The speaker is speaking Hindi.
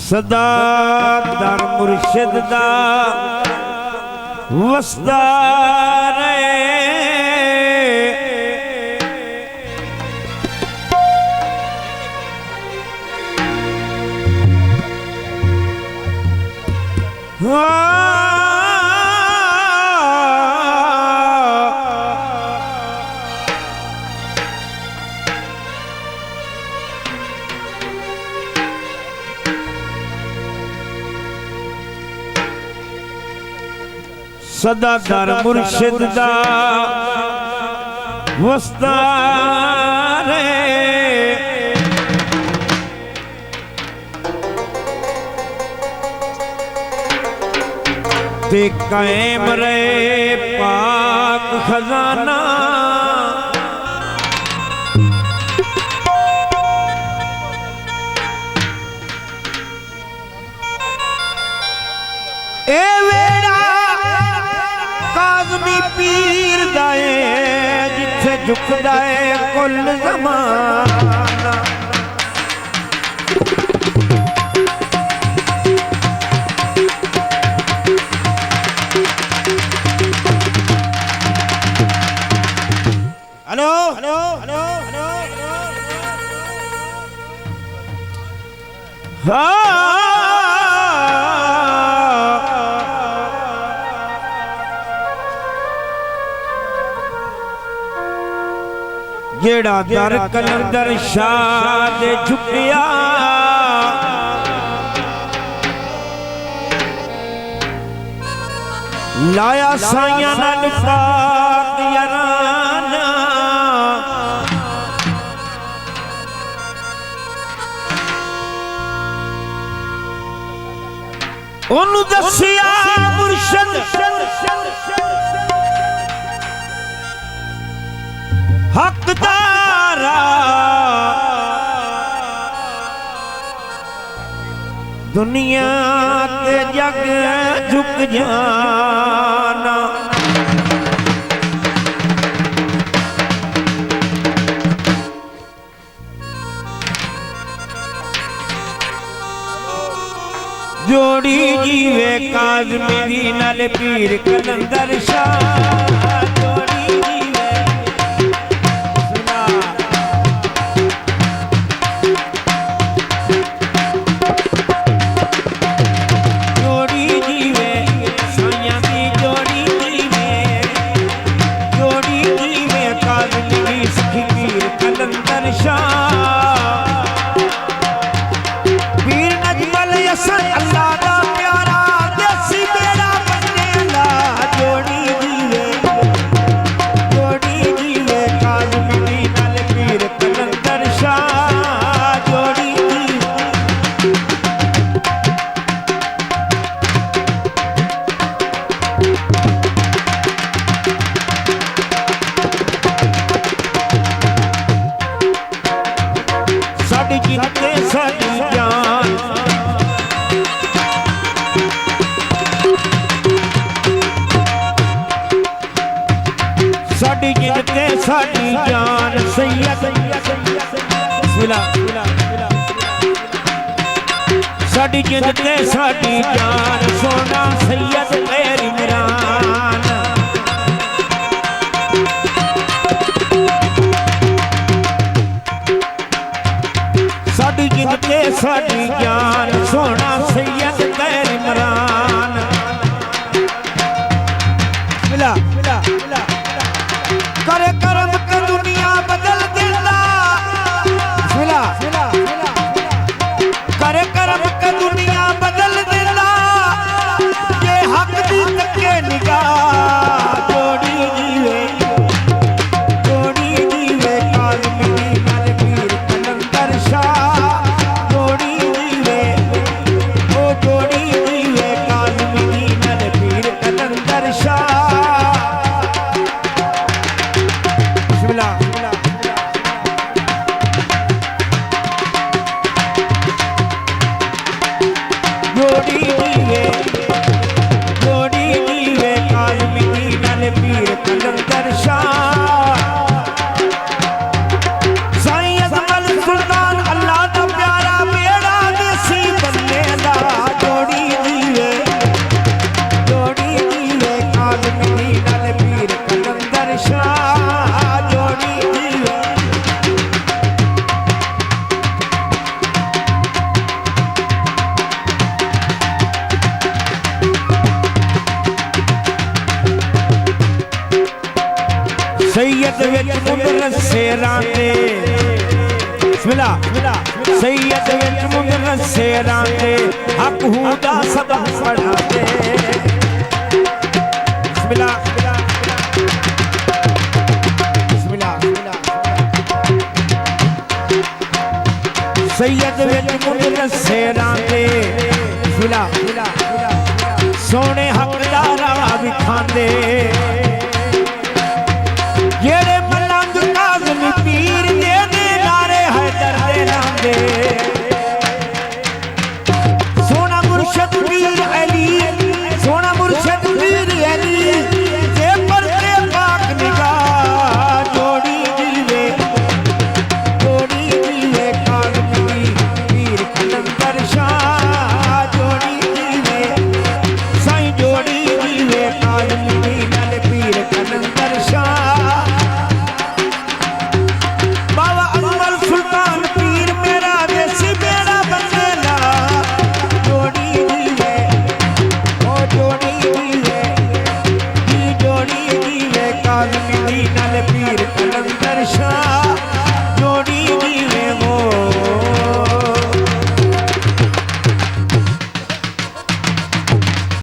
सदा दर मुर्शिद दा वसदा रहे सदा दर मुर्शिद दा वसदा रहे ते कायम रहे पाक खजाना ए वेड़ा काज़मी पीर दाए जिथे झुकदा है कुल ज़माना हेलो हेलो हेलो हेलो जेड़ा दर कलंदर शाह दे झुकिया लाया साइयां नाल पाक याराना ओनू दसिया मुर्शद हकदारा दुनिया ते जग झुक जाना जोड़ी जीवे काज़मी नाल पीर कलंदर शाह साडी जिंदगी साडी जान सैयद साडी जिंदगी साडी जान सोना सैयद गैर इमरान साडी जिंदगी साडी जान सोना सैयद गैर इमरान करे करम के दुनिया बदल देता करे करम के दुनिया बदल देता ये हक दी तके निगाह जोड़ी जीवे काज़मी नाल पीर कलंदर शाह जोड़ी जीवे जोड़ी नीवे काज़मी नाल पीर कलंदर शाह साईं अजमल सुल्तान अल्लाह दा प्यारा बेड़ा देसी बन्ने दा जोड़ी नीवे काज़मी नाल पीर कलंदर शाह जोड़ी नीवे सैयद विच मुदरसे रांदे बिस्मिल्लाह सैयद विच मुदरसे रांदे हक हुदा सबक पढ़ाते बिस्मिल्लाह सैयद विच मुदरसे रांदे बिस्मिल्लाह सोने हकदारा भी खांदे